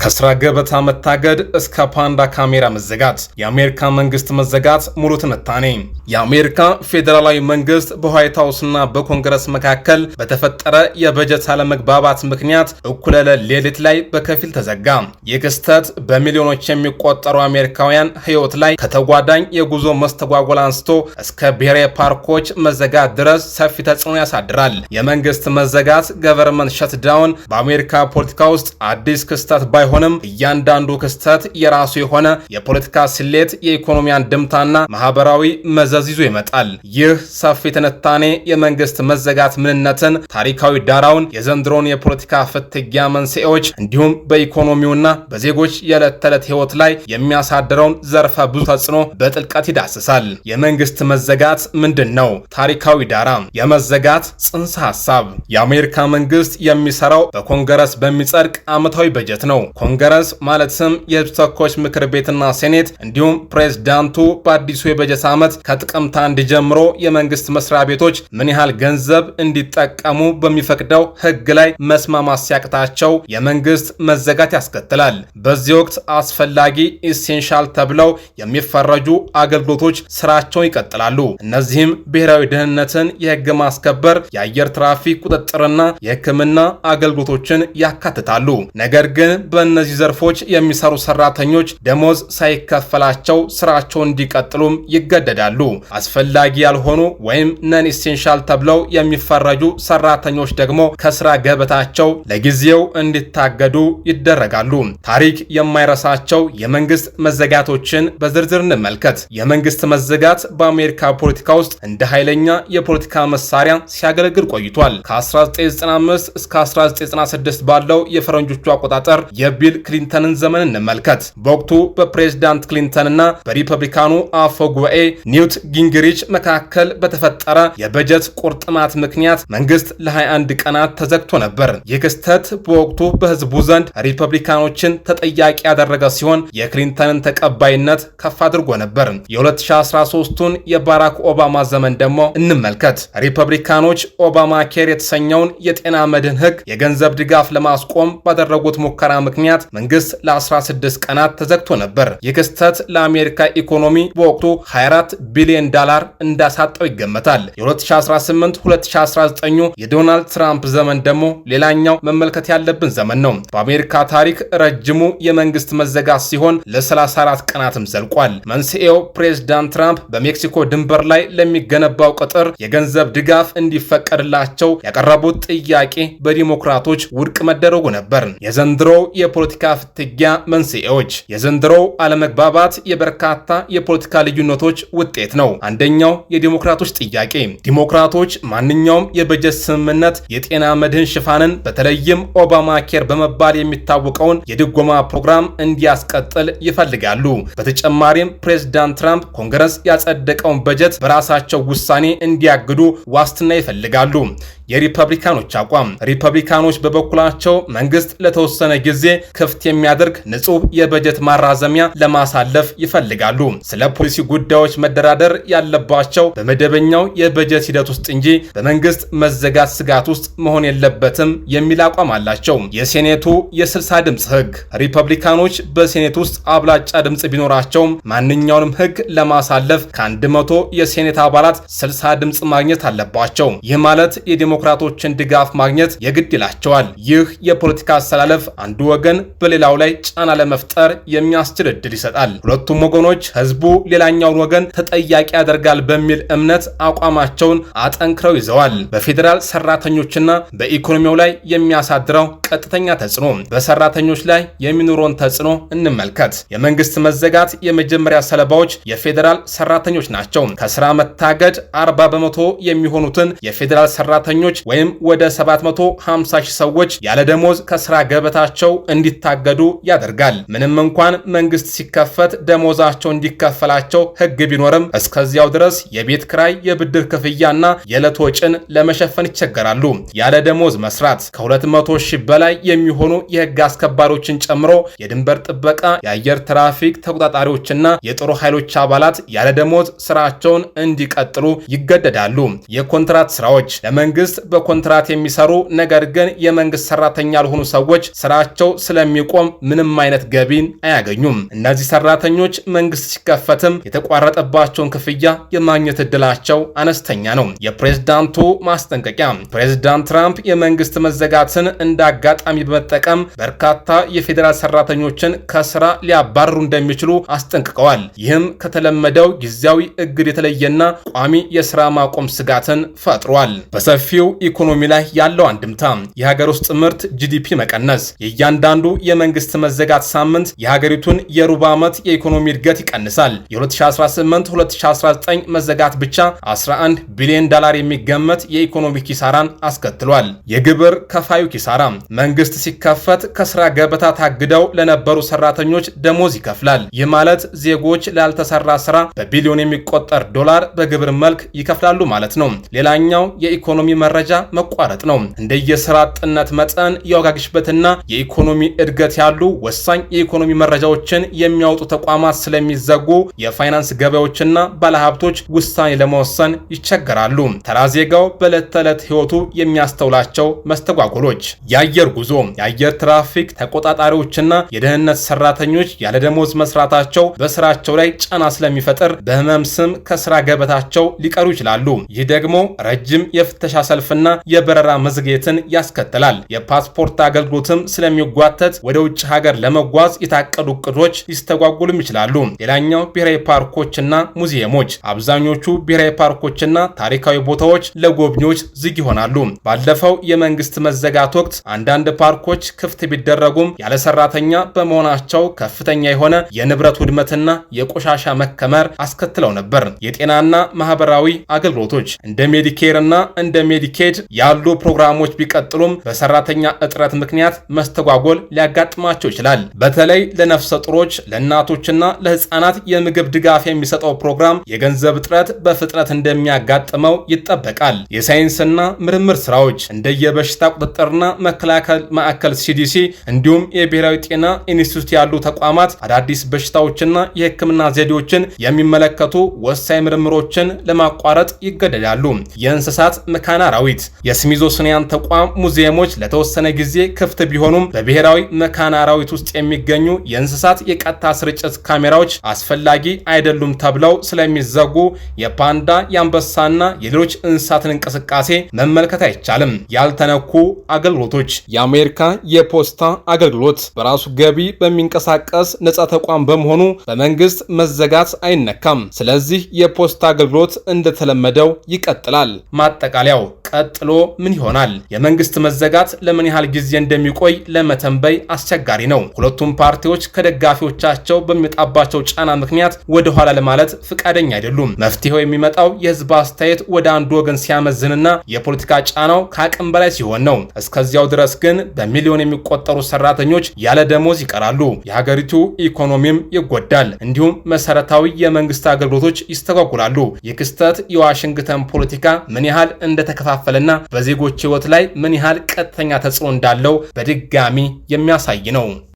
ከስራ ገበታ መታገድ እስከ ፓንዳ ካሜራ መዘጋት፣ የአሜሪካ መንግስት መዘጋት ሙሉ ትንታኔ። የአሜሪካ ፌዴራላዊ መንግስት በዋይት ሃውስና በኮንግረስ መካከል በተፈጠረ የበጀት አለመግባባት ምክንያት እኩለ ሌሊት ላይ በከፊል ተዘጋ። ይህ ክስተት በሚሊዮኖች የሚቆጠሩ አሜሪካውያን ህይወት ላይ ከተጓዳኝ የጉዞ መስተጓጎል አንስቶ እስከ ብሔራዊ ፓርኮች መዘጋት ድረስ ሰፊ ተጽዕኖ ያሳድራል። የመንግስት መዘጋት ገቨርንመንት ሸትዳውን በአሜሪካ ፖለቲካ ውስጥ አዲስ ክስተት ባይሆንም እያንዳንዱ ክስተት የራሱ የሆነ የፖለቲካ ስሌት፣ የኢኮኖሚ አንድምታና ማህበራዊ መዘዝ ይዞ ይመጣል። ይህ ሰፊ ትንታኔ የመንግስት መዘጋት ምንነትን፣ ታሪካዊ ዳራውን፣ የዘንድሮን የፖለቲካ ፍትጊያ መንስኤዎች እንዲሁም በኢኮኖሚውና በዜጎች የዕለት ተዕለት ህይወት ላይ የሚያሳድረውን ዘርፈ ብዙ ተጽዕኖ በጥልቀት ይዳስሳል። የመንግስት መዘጋት ምንድን ነው? ታሪካዊ ዳራ፣ የመዘጋት ጽንሰ ሐሳብ። የአሜሪካ መንግስት የሚሰራው በኮንግረስ በሚጸድቅ ዓመታዊ በጀት ነው። ኮንግረስ ማለትም የህዝብ ተወካዮች ምክር ቤትና ሴኔት እንዲሁም ፕሬዝዳንቱ በአዲሱ የበጀት ዓመት ከጥቅምት 1 ጀምሮ የመንግስት መስሪያ ቤቶች ምን ያህል ገንዘብ እንዲጠቀሙ በሚፈቅደው ህግ ላይ መስማማት ሲያቅታቸው የመንግስት መዘጋት ያስከትላል። በዚህ ወቅት አስፈላጊ ኢሴንሻል ተብለው የሚፈረጁ አገልግሎቶች ስራቸውን ይቀጥላሉ። እነዚህም ብሔራዊ ደህንነትን፣ የህግ ማስከበር፣ የአየር ትራፊክ ቁጥጥርና የህክምና አገልግሎቶችን ያካትታሉ። ነገር ግን በእነዚህ ዘርፎች የሚሰሩ ሰራተኞች ደሞዝ ሳይከፈላቸው ስራቸውን እንዲቀጥሉም ይገደዳሉ። አስፈላጊ ያልሆኑ ወይም ነን ኢሴንሻል ተብለው የሚፈረጁ ሰራተኞች ደግሞ ከስራ ገበታቸው ለጊዜው እንዲታገዱ ይደረጋሉ። ታሪክ የማይረሳቸው የመንግስት መዘጋቶችን በዝርዝር እንመልከት። የመንግስት መዘጋት በአሜሪካ ፖለቲካ ውስጥ እንደ ኃይለኛ የፖለቲካ መሳሪያ ሲያገለግል ቆይቷል። ከ1995 እስከ 1996 ባለው የፈረንጆቹ አቆጣጠር የቢል ክሊንተንን ዘመን እንመልከት። በወቅቱ በፕሬዝዳንት ክሊንተንና በሪፐብሊካኑ አፈ ጉባኤ ኒውት ጊንግሪች መካከል በተፈጠረ የበጀት ቁርጥማት ምክንያት መንግስት ለ21 ቀናት ተዘግቶ ነበር። ይህ ክስተት በወቅቱ በህዝቡ ዘንድ ሪፐብሊካኖችን ተጠያቂ ያደረገ ሲሆን የክሊንተንን ተቀባይነት ከፍ አድርጎ ነበር። የ2013ቱን የባራክ ኦባማ ዘመን ደግሞ እንመልከት። ሪፐብሊካኖች ኦባማ ኬር የተሰኘውን የጤና መድህን ህግ የገንዘብ ድጋፍ ለማስቆም ባደረጉት ሙከራ ምክንያት መንግስት ለ16 ቀናት ተዘግቶ ነበር። ይህ ክስተት ለአሜሪካ ኢኮኖሚ በወቅቱ 24 ቢሊዮን ዶላር እንዳሳጣው ይገመታል። የ2018-2019 የዶናልድ ትራምፕ ዘመን ደግሞ ሌላኛው መመልከት ያለብን ዘመን ነው። በአሜሪካ ታሪክ ረጅሙ የመንግስት መዘጋት ሲሆን ለ34 ቀናትም ዘልቋል። መንስኤው ፕሬዝዳንት ትራምፕ በሜክሲኮ ድንበር ላይ ለሚገነባው ቅጥር የገንዘብ ድጋፍ እንዲፈቀድላቸው ያቀረቡት ጥያቄ በዲሞክራቶች ውድቅ መደረጉ ነበር። የዘንድሮው የፖለቲካ ፍትጊያ መንስኤዎች። የዘንድሮው አለመግባባት የበርካታ የፖለቲካ ልዩነቶች ውጤት ነው። አንደኛው የዲሞክራቶች ጥያቄ። ዲሞክራቶች ማንኛውም የበጀት ስምምነት የጤና መድህን ሽፋንን በተለይም ኦባማ ኬር በመባል የሚታወቀውን የድጎማ ፕሮግራም እንዲያስቀጥል ይፈልጋሉ። በተጨማሪም ፕሬዝዳንት ትራምፕ ኮንግረስ ያጸደቀውን በጀት በራሳቸው ውሳኔ እንዲያግዱ ዋስትና ይፈልጋሉ። የሪፐብሊካኖች አቋም። ሪፐብሊካኖች በበኩላቸው መንግስት ለተወሰነ ጊዜ ክፍት የሚያደርግ ንጹህ የበጀት ማራዘሚያ ለማሳለፍ ይፈልጋሉ። ስለ ፖሊሲ ጉዳዮች መደራደር ያለባቸው በመደበኛው የበጀት ሂደት ውስጥ እንጂ በመንግስት መዘጋት ስጋት ውስጥ መሆን የለበትም የሚል አቋም አላቸው። የሴኔቱ የ60 ድምፅ ህግ። ሪፐብሊካኖች በሴኔት ውስጥ አብላጫ ድምፅ ቢኖራቸውም ማንኛውንም ህግ ለማሳለፍ ከ100 የሴኔት አባላት 60 ድምፅ ማግኘት አለባቸው። ይህ ማለት የዲሞክራቶችን ድጋፍ ማግኘት የግድ ይላቸዋል። ይህ የፖለቲካ አሰላለፍ አንዱ ወገን በሌላው ላይ ጫና ለመፍጠር የሚያስችል እድል ይሰጣል። ሁለቱም ወገኖች ህዝቡ ሌላኛውን ወገን ተጠያቂ ያደርጋል በሚል እምነት አቋማቸውን አጠንክረው ይዘዋል። በፌዴራል ሰራተኞችና በኢኮኖሚው ላይ የሚያሳድረው ቀጥተኛ ተጽዕኖ። በሰራተኞች ላይ የሚኖረውን ተጽዕኖ እንመልከት። የመንግስት መዘጋት የመጀመሪያ ሰለባዎች የፌዴራል ሰራተኞች ናቸው። ከስራ መታገድ 40 በመቶ የሚሆኑትን የፌዴራል ሰራተኞች ወይም ወደ 750 ሺህ ሰዎች ያለ ደሞዝ ከስራ ገበታቸው እንዲታገዱ ያደርጋል። ምንም እንኳን መንግስት ሲከፈት ደሞዛቸው እንዲከፈላቸው ህግ ቢኖርም እስከዚያው ድረስ የቤት ክራይ፣ የብድር ክፍያና የዕለት ወጪን ለመሸፈን ይቸገራሉ። ያለ ደሞዝ መስራት ከ200 ሺህ በላይ የሚሆኑ የህግ አስከባሪዎችን ጨምሮ የድንበር ጥበቃ፣ የአየር ትራፊክ ተቆጣጣሪዎችና የጦር ኃይሎች አባላት ያለ ደሞዝ ስራቸውን እንዲቀጥሉ ይገደዳሉ። የኮንትራት ስራዎች ለመንግስት በኮንትራት የሚሰሩ ነገር ግን የመንግስት ሰራተኛ ያልሆኑ ሰዎች ስራቸው ስለ ስለሚቆም ምንም አይነት ገቢን አያገኙም። እነዚህ ሰራተኞች መንግስት ሲከፈትም የተቋረጠባቸውን ክፍያ የማግኘት እድላቸው አነስተኛ ነው። የፕሬዝዳንቱ ማስጠንቀቂያ። ፕሬዝዳንት ትራምፕ የመንግስት መዘጋትን እንደ አጋጣሚ በመጠቀም በርካታ የፌዴራል ሰራተኞችን ከስራ ሊያባርሩ እንደሚችሉ አስጠንቅቀዋል። ይህም ከተለመደው ጊዜያዊ እግድ የተለየና ቋሚ የስራ ማቆም ስጋትን ፈጥሯል። በሰፊው ኢኮኖሚ ላይ ያለው አንድምታ የሀገር ውስጥ ምርት ጂዲፒ መቀነስ። የእያንዳንዱ የመንግስት መዘጋት ሳምንት የሀገሪቱን የሩብ ዓመት የኢኮኖሚ እድገት ይቀንሳል። የ2018-2019 መዘጋት ብቻ 11 ቢሊዮን ዶላር የሚገመት የኢኮኖሚ ኪሳራን አስከትሏል። የግብር ከፋዩ ኪሳራ። መንግስት ሲከፈት ከስራ ገበታ ታግደው ለነበሩ ሰራተኞች ደሞዝ ይከፍላል። ይህ ማለት ዜጎች ላልተሰራ ስራ በቢሊዮን የሚቆጠር ዶላር በግብር መልክ ይከፍላሉ ማለት ነው። ሌላኛው የኢኮኖሚ መረጃ መቋረጥ ነው። እንደየስራ አጥነት መጠን፣ የዋጋ ግሽበትና የኢኮኖሚ እድገት ያሉ ወሳኝ የኢኮኖሚ መረጃዎችን የሚያወጡ ተቋማት ስለሚዘጉ የፋይናንስ ገበያዎችና ባለሀብቶች ውሳኔ ለመወሰን ይቸገራሉ። ተራ ዜጋው በዕለት ተዕለት ህይወቱ የሚያስተውላቸው መስተጓጎሎች። የአየር ጉዞ። የአየር ትራፊክ ተቆጣጣሪዎችና የደህንነት ሰራተኞች ያለ ደሞዝ መስራታቸው በስራቸው ላይ ጫና ስለሚፈጥር በህመም ስም ከስራ ገበታቸው ሊቀሩ ይችላሉ። ይህ ደግሞ ረጅም የፍተሻ ሰልፍና የበረራ መዘግየትን ያስከትላል። የፓስፖርት አገልግሎትም ስለሚጓተት ወደ ውጭ ሀገር ለመጓዝ የታቀዱ እቅዶች ሊስተጓጉሉም ይችላሉ። ሌላኛው ብሔራዊ ፓርኮችና ሙዚየሞች። አብዛኞቹ ብሔራዊ ፓርኮችና ታሪካዊ ቦታዎች ለጎብኚዎች ዝግ ይሆናሉ። ባለፈው የመንግስት መዘጋት ወቅት አንዳንድ ፓርኮች ክፍት ቢደረጉም ያለ ሰራተኛ በመሆናቸው ከፍተኛ የሆነ የንብረት ውድመትና የቆሻሻ መከመር አስከትለው ነበር። የጤናና ማህበራዊ አገልግሎቶች እንደ ሜዲኬር እና እንደ ሜዲኬድ ያሉ ፕሮግራሞች ቢቀጥሉም በሰራተኛ እጥረት ምክንያት መስተጓጎል ሊያጋጥማቸው ይችላል። በተለይ ለነፍሰ ጡሮች፣ ለእናቶችና ለህፃናት የምግብ ድጋፍ የሚሰጠው ፕሮግራም የገንዘብ እጥረት በፍጥነት እንደሚያጋጥመው ይጠበቃል። የሳይንስና ምርምር ስራዎች እንደየበሽታ ቁጥጥርና መከላከል ማዕከል ሲዲሲ እንዲሁም የብሔራዊ ጤና ኢንስቲትዩት ያሉ ተቋማት አዳዲስ በሽታዎችና የህክምና ዘዴዎችን የሚመለከቱ ወሳኝ ምርምሮችን ለማቋረጥ ይገደዳሉ። የእንስሳት መካነ አራዊት። የስሚዞስኒያን ተቋም ሙዚየሞች ለተወሰነ ጊዜ ክፍት ቢሆኑም በብሔራዊ መካነ አራዊት ውስጥ የሚገኙ የእንስሳት የቀጥታ ስርጭት ካሜራዎች አስፈላጊ አይደሉም ተብለው ስለሚዘጉ የፓንዳ የአንበሳና የሌሎች እንስሳትን እንቅስቃሴ መመልከት አይቻልም። ያልተነኩ አገልግሎቶች። የአሜሪካ የፖስታ አገልግሎት በራሱ ገቢ በሚንቀሳቀስ ነጻ ተቋም በመሆኑ በመንግስት መዘጋት አይነካም። ስለዚህ የፖስታ አገልግሎት እንደተለመደው ይቀጥላል። ማጠቃለያው ቀጥሎ ምን ይሆናል? የመንግስት መዘጋት ለምን ያህል ጊዜ እንደሚቆይ ለመተንበይ አስቸጋሪ ነው። ሁለቱም ፓርቲዎች ከደጋፊዎቻቸው በሚጣባቸው ጫና ምክንያት ወደ ኋላ ለማለት ፍቃደኛ አይደሉም። መፍትሄው የሚመጣው የህዝብ አስተያየት ወደ አንዱ ወገን ሲያመዝንና የፖለቲካ ጫናው ከአቅም በላይ ሲሆን ነው። እስከዚያው ድረስ ግን በሚሊዮን የሚቆጠሩ ሰራተኞች ያለ ደሞዝ ይቀራሉ። የሀገሪቱ ኢኮኖሚም ይጎዳል። እንዲሁም መሰረታዊ የመንግስት አገልግሎቶች ይስተጓጉላሉ። ይህ ክስተት የዋሽንግተን ፖለቲካ ምን ያህል እንደተከፋፈለና በዜጎች ህይወት ላይ ምን ያህል ቀጥተኛ ተጽዕኖ እንዳለው በድጋሚ የሚያሳይ ነው።